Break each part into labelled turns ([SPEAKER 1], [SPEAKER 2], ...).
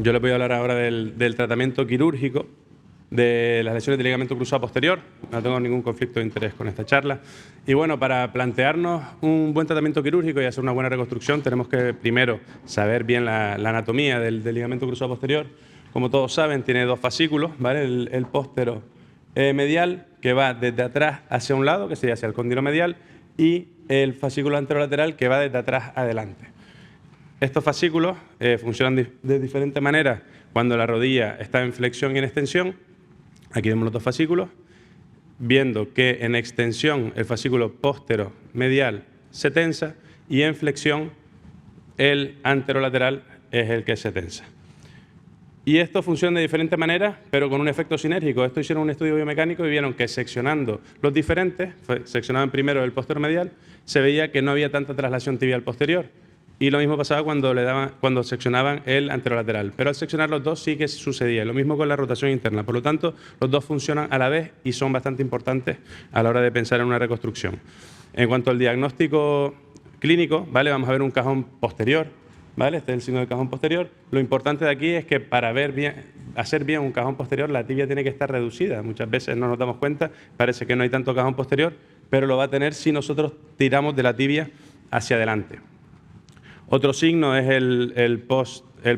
[SPEAKER 1] Yo les voy a hablar ahora del tratamiento quirúrgico de las lesiones de ligamento cruzado posterior. No tengo ningún conflicto de interés con esta charla. Y bueno, para plantearnos un buen tratamiento quirúrgico y hacer una buena reconstrucción, tenemos que primero saber bien la anatomía del ligamento cruzado posterior. Como todos saben, tiene dos fascículos, ¿vale? El póstero medial, que va desde atrás hacia un lado, que sería hacia el cóndilo medial, y el fascículo anterolateral, que va desde atrás adelante. Estos fascículos funcionan de diferente manera cuando la rodilla está en flexión y en extensión. Aquí vemos los dos fascículos, viendo que en extensión el fascículo póstero medial se tensa y en flexión el anterolateral es el que se tensa. Y esto funciona de diferente manera, pero con un efecto sinérgico. Esto hicieron un estudio biomecánico y vieron que seccionando los diferentes, seccionaban primero el póstero medial, se veía que no había tanta traslación tibial posterior. Y lo mismo pasaba cuando seccionaban el anterolateral. Pero al seccionar los dos sí que sucedía. Lo mismo con la rotación interna. Por lo tanto, los dos funcionan a la vez y son bastante importantes a la hora de pensar en una reconstrucción. En cuanto al diagnóstico clínico, ¿vale? Vamos a ver un cajón posterior, ¿vale? Este es el signo del cajón posterior. Lo importante de aquí es que para hacer bien un cajón posterior, la tibia tiene que estar reducida. Muchas veces no nos damos cuenta, parece que no hay tanto cajón posterior, pero lo va a tener si nosotros tiramos de la tibia hacia adelante. Otro signo es el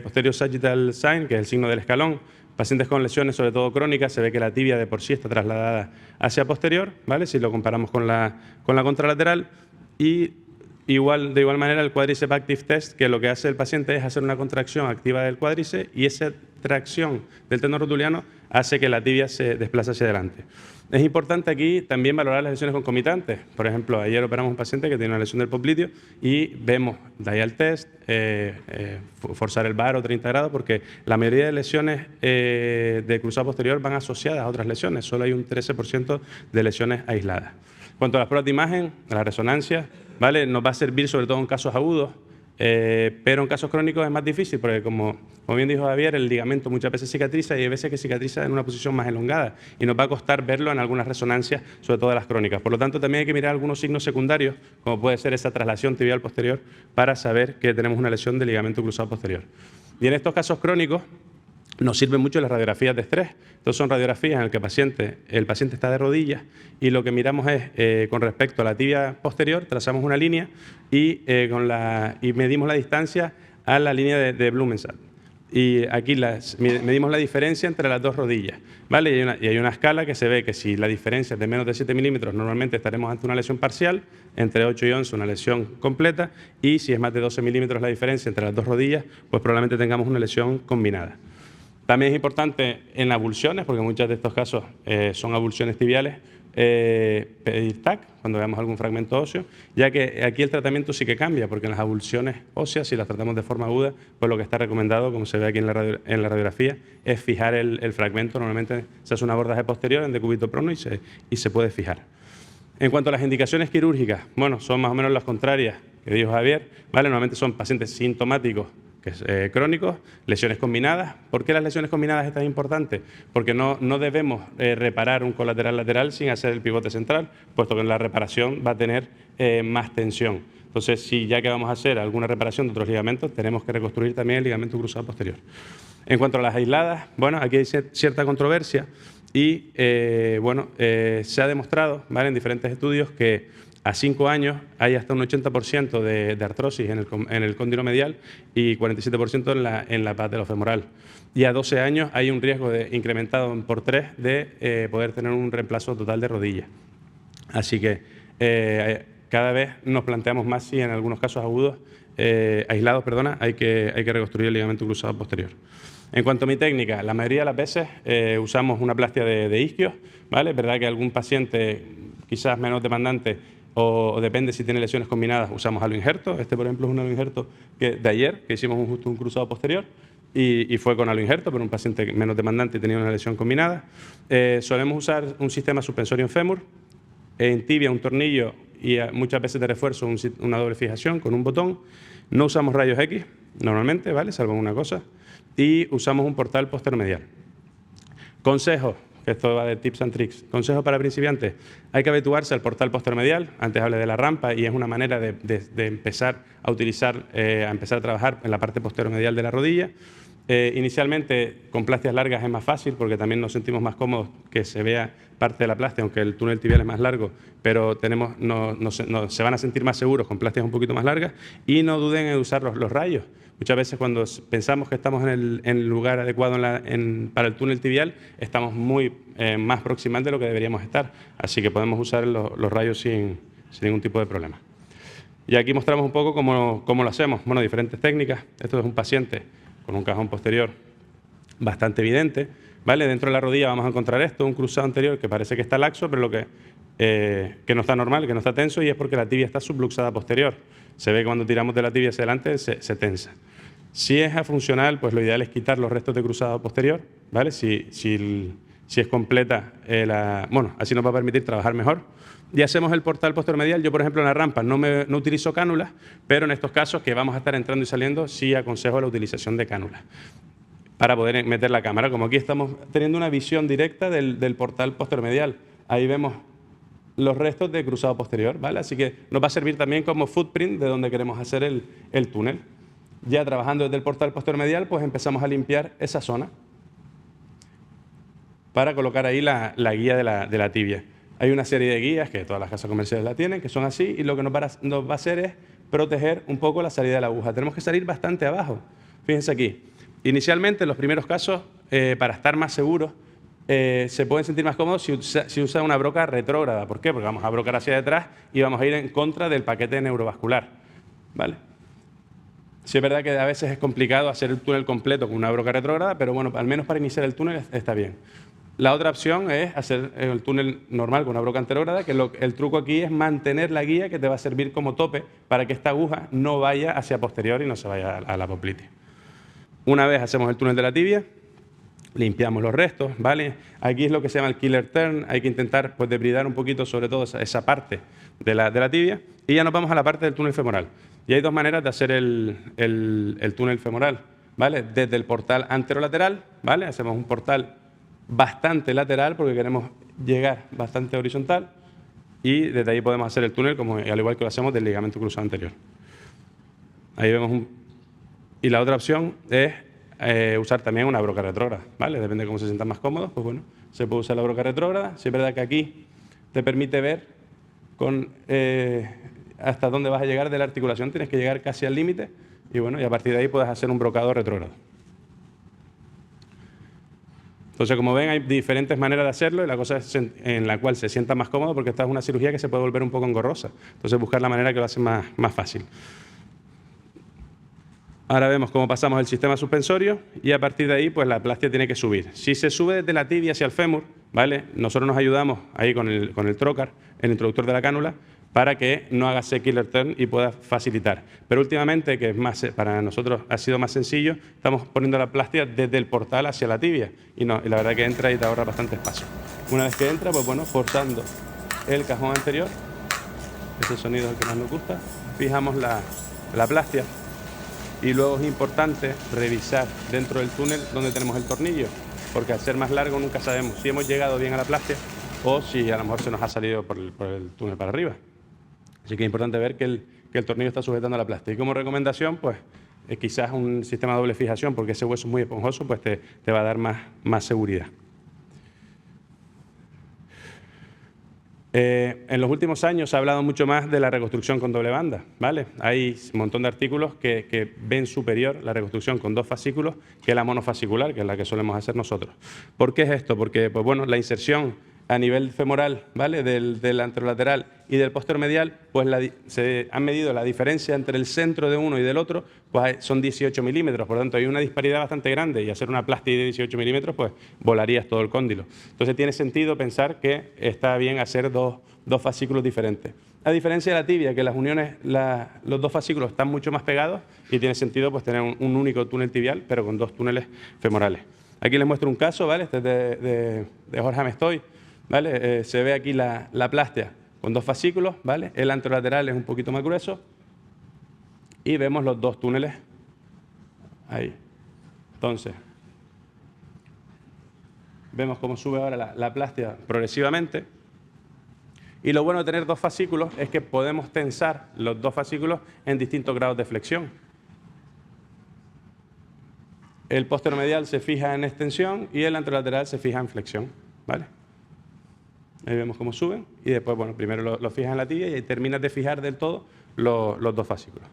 [SPEAKER 1] posterior sagittal sign, que es el signo del escalón. Pacientes con lesiones, sobre todo crónicas, se ve que la tibia de por sí está trasladada hacia posterior, ¿vale? Si lo comparamos con la contralateral. Y de igual manera el quadriceps active test, que lo que hace el paciente es hacer una contracción activa del cuádriceps y esa tracción del tendón rotuliano hace que la tibia se desplace hacia adelante. Es importante aquí también valorar las lesiones concomitantes. Por ejemplo, ayer operamos un paciente que tiene una lesión del popliteo y vemos dial test, forzar el baro 30 grados, porque la mayoría de lesiones de cruzado posterior van asociadas a otras lesiones. Solo hay un 13% de lesiones aisladas. En cuanto a las pruebas de imagen, a la resonancia, ¿vale? Nos va a servir sobre todo en casos agudos, pero en casos crónicos es más difícil porque, como bien dijo Javier, el ligamento muchas veces cicatriza y hay veces que cicatriza en una posición más elongada y nos va a costar verlo en algunas resonancias, sobre todo las crónicas. Por lo tanto, también hay que mirar algunos signos secundarios, como puede ser esa traslación tibial posterior, para saber que tenemos una lesión de ligamento cruzado posterior. Y en estos casos crónicos nos sirven mucho las radiografías de estrés. Entonces son radiografías en las que el paciente está de rodillas y lo que miramos es, con respecto a la tibia posterior, trazamos una línea y medimos la distancia a la línea de Blumenstahl. Y aquí medimos la diferencia entre las dos rodillas, ¿vale? Y hay una escala que se ve que si la diferencia es de menos de 7 milímetros, normalmente estaremos ante una lesión parcial, entre 8 y 11 una lesión completa, y si es más de 12 milímetros la diferencia entre las dos rodillas, pues probablemente tengamos una lesión combinada. También es importante en abulsiones, porque muchos de estos casos son abulsiones tibiales, pedir TAC cuando veamos algún fragmento óseo, ya que aquí el tratamiento sí que cambia, porque en las abulsiones óseas, si las tratamos de forma aguda, pues lo que está recomendado, como se ve aquí en la radiografía, es fijar el fragmento. Normalmente se hace un abordaje posterior en decúbito prono y se puede fijar. En cuanto a las indicaciones quirúrgicas, bueno, son más o menos las contrarias que dijo Javier, ¿vale? Normalmente son pacientes sintomáticos, crónicos, lesiones combinadas. ¿Por qué las lesiones combinadas es tan importante? Porque no debemos reparar un colateral lateral sin hacer el pivote central, puesto que en la reparación va a tener más tensión. Entonces, si ya que vamos a hacer alguna reparación de otros ligamentos, tenemos que reconstruir también el ligamento cruzado posterior. En cuanto a las aisladas, bueno, aquí hay cierta controversia y se ha demostrado, ¿vale?, en diferentes estudios que a 5 años hay hasta un 80% de artrosis en el cóndilo medial y 47% en la patelofemoral. Y a 12 años hay un riesgo incrementado por 3 de poder tener un reemplazo total de rodilla. Así que cada vez nos planteamos más si en algunos casos agudos, aislados, hay que reconstruir el ligamento cruzado posterior. En cuanto a mi técnica, la mayoría de las veces usamos una plastia de isquios, ¿vale? Es verdad que algún paciente quizás menos demandante o depende si tiene lesiones combinadas, usamos aloinjerto. Este, por ejemplo, es un aloinjerto de ayer, que hicimos justo un cruzado posterior y fue con aloinjerto, pero un paciente menos demandante y tenía una lesión combinada. Solemos usar un sistema suspensorio en fémur, en tibia un tornillo y muchas veces de refuerzo una doble fijación con un botón. No usamos rayos X normalmente, ¿vale?, salvo una cosa, y usamos un portal posteromedial. Consejos. Esto va de tips and tricks. Consejo para principiantes: hay que habituarse al portal posteromedial. Antes hablé de la rampa y es una manera de empezar a utilizar, a empezar a trabajar en la parte posteromedial de la rodilla. Inicialmente, con plastias largas es más fácil porque también nos sentimos más cómodos que se vea parte de la plastia, aunque el túnel tibial es más largo, pero se van a sentir más seguros con plastias un poquito más largas. Y no duden en usar los rayos. Muchas veces cuando pensamos que estamos en el lugar adecuado para el túnel tibial, estamos más proximal de lo que deberíamos estar. Así que podemos usar los rayos sin ningún tipo de problema. Y aquí mostramos un poco cómo lo hacemos. Bueno, diferentes técnicas. Esto es un paciente con un cajón posterior bastante evidente, ¿vale? Dentro de la rodilla vamos a encontrar esto, un cruzado anterior que parece que está laxo, pero que no está normal, que no está tenso, y es porque la tibia está subluxada posterior. Se ve que cuando tiramos de la tibia hacia adelante se tensa. Si es afuncional, pues lo ideal es quitar los restos de cruzado posterior, ¿vale? Si es completa, bueno, así nos va a permitir trabajar mejor. Y hacemos el portal posterior-medial. Yo, por ejemplo, en la rampa no utilizo cánulas, pero en estos casos que vamos a estar entrando y saliendo, sí aconsejo la utilización de cánulas para poder meter la cámara. Como aquí estamos teniendo una visión directa del portal posterior-medial. Ahí vemos los restos de cruzado posterior, ¿vale? Así que nos va a servir también como footprint de donde queremos hacer el túnel. Ya trabajando desde el portal posterior-medial, pues empezamos a limpiar esa zona para colocar ahí la guía de la tibia. Hay una serie de guías que todas las casas comerciales la tienen, que son así, y lo que nos va a hacer es proteger un poco la salida de la aguja. Tenemos que salir bastante abajo. Fíjense aquí. Inicialmente, en los primeros casos, para estar más seguros, se pueden sentir más cómodos si usa una broca retrógrada. ¿Por qué? Porque vamos a brocar hacia detrás y vamos a ir en contra del paquete neurovascular, ¿vale? Sí es verdad que a veces es complicado hacer el túnel completo con una broca retrógrada, pero bueno, al menos para iniciar el túnel está bien. La otra opción es hacer el túnel normal con una broca anterógrada, que el truco aquí es mantener la guía que te va a servir como tope para que esta aguja no vaya hacia posterior y no se vaya a la poplitis. Una vez hacemos el túnel de la tibia, limpiamos los restos, ¿vale? Aquí es lo que se llama el killer turn. Hay que intentar pues, debridar un poquito sobre todo esa parte de la tibia, y ya nos vamos a la parte del túnel femoral. Y hay dos maneras de hacer el túnel femoral, ¿vale? Desde el portal anterolateral, ¿vale? Hacemos un portal bastante lateral porque queremos llegar bastante horizontal, y desde ahí podemos hacer el túnel al igual que lo hacemos del ligamento cruzado anterior. Ahí vemos y la otra opción es usar también una broca retrógrada, ¿vale? Depende de cómo se sientan más cómodos, pues bueno, se puede usar la broca retrógrada. Sí es verdad que aquí te permite ver hasta dónde vas a llegar de la articulación, tienes que llegar casi al límite, y bueno, y a partir de ahí puedes hacer un brocado retrógrado. Entonces, como ven, hay diferentes maneras de hacerlo, y la cosa es en la cual se sienta más cómodo, porque esta es una cirugía que se puede volver un poco engorrosa. Entonces, buscar la manera que lo hace más fácil. Ahora vemos cómo pasamos el sistema suspensorio, y a partir de ahí, pues la plastia tiene que subir. Si se sube desde la tibia hacia el fémur, ¿vale? Nosotros nos ayudamos ahí con el trocar, el introductor de la cánula, para que no haga ese killer turn y pueda facilitar. Pero últimamente, que para nosotros ha sido más sencillo, estamos poniendo la plastia desde el portal hacia la tibia, y la verdad que entra y te ahorra bastante espacio. Una vez que entra, pues bueno, forzando el cajón anterior, ese sonido es el que más nos gusta, fijamos la plastia, y luego es importante revisar dentro del túnel donde tenemos el tornillo, porque al ser más largo nunca sabemos si hemos llegado bien a la plastia o si a lo mejor se nos ha salido por el túnel para arriba. Así que es importante ver que el tornillo está sujetando la plastia. Y como recomendación, pues quizás un sistema de doble fijación, porque ese hueso es muy esponjoso, pues te va a dar más seguridad. En los últimos años se ha hablado mucho más de la reconstrucción con doble banda, ¿vale? Hay un montón de artículos que ven superior la reconstrucción con dos fascículos que la monofascicular, que es la que solemos hacer nosotros. ¿Por qué es esto? Porque, pues bueno, la inserción a nivel femoral, ¿vale? Del anterolateral y del posterior-medial, pues se han medido la diferencia entre el centro de uno y del otro, pues son 18 milímetros, por lo tanto hay una disparidad bastante grande, y hacer una plastia de 18 milímetros, pues volarías todo el cóndilo. Entonces tiene sentido pensar que está bien hacer dos fascículos diferentes. A diferencia de la tibia, que las uniones, los dos fascículos están mucho más pegados, y tiene sentido pues tener un único túnel tibial, pero con dos túneles femorales. Aquí les muestro un caso, ¿vale? Este es de Jorge Amestoy. ¿Vale? Se ve aquí la plastia con dos fascículos, ¿vale? El anterolateral es un poquito más grueso, y vemos los dos túneles ahí. Entonces, vemos cómo sube ahora la plastia progresivamente, y lo bueno de tener dos fascículos es que podemos tensar los dos fascículos en distintos grados de flexión. el posteromedial se fija en extensión y el anterolateral se fija en flexión, ¿vale? Ahí vemos cómo suben y después, bueno, primero lo fijas en la tibia y ahí terminas de fijar del todo los dos fascículos.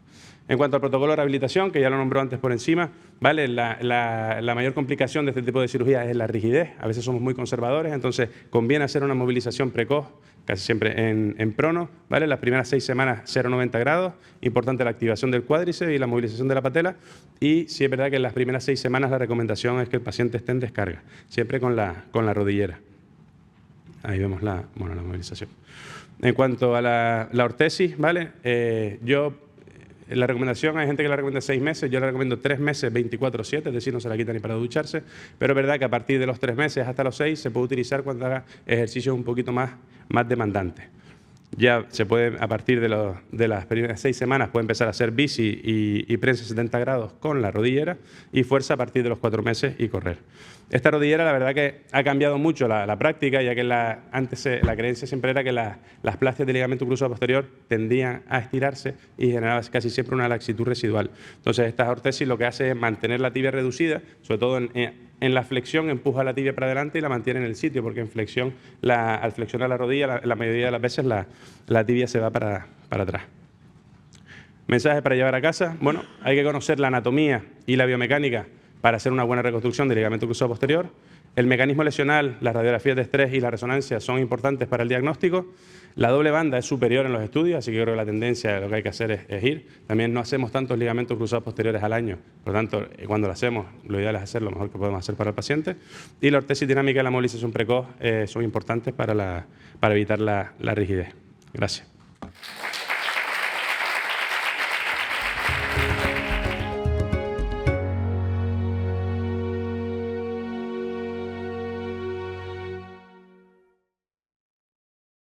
[SPEAKER 1] En cuanto al protocolo de rehabilitación, que ya lo nombró antes por encima, ¿vale? La mayor complicación de este tipo de cirugía es la rigidez. A veces somos muy conservadores, entonces conviene hacer una movilización precoz, casi siempre en prono, ¿vale? Las primeras 6 semanas 0,90 grados, importante la activación del cuádriceps y la movilización de la patela, y sí es verdad que en las primeras 6 semanas la recomendación es que el paciente esté en descarga, siempre con la rodillera. Ahí vemos la movilización. En cuanto a la ortesis, ¿vale? La recomendación, hay gente que la recomienda 6 meses, yo la recomiendo 3 meses 24/7, es decir, no se la quita ni para ducharse, pero es verdad que a partir de los 3 meses hasta los 6 se puede utilizar cuando haga ejercicios un poquito más demandantes. Ya se puede, a partir de las primeras 6 semanas, puede empezar a hacer bici y prensa 70 grados con la rodillera y fuerza a partir de los 4 meses y correr. Esta rodillera, la verdad que ha cambiado mucho la práctica, ya que antes la creencia siempre era que las plásticas del ligamento cruzado posterior tendían a estirarse y generaba casi siempre una laxitud residual. Entonces, esta ortesis lo que hace es mantener la tibia reducida, sobre todo en la flexión empuja la tibia para adelante y la mantiene en el sitio, porque en flexión, al flexionar la rodilla, la mayoría de las veces la tibia se va para atrás. Mensaje para llevar a casa. Bueno, hay que conocer la anatomía y la biomecánica para hacer una buena reconstrucción del ligamento cruzado posterior. El mecanismo lesional, las radiografías de estrés y la resonancia son importantes para el diagnóstico. La doble banda es superior en los estudios, así que creo que la tendencia, lo que hay que hacer es ir. También no hacemos tantos ligamentos cruzados posteriores al año, por lo tanto, cuando lo hacemos, lo ideal es hacer lo mejor que podemos hacer para el paciente. Y la ortesis dinámica y la movilización precoz son importantes para evitar la rigidez. Gracias.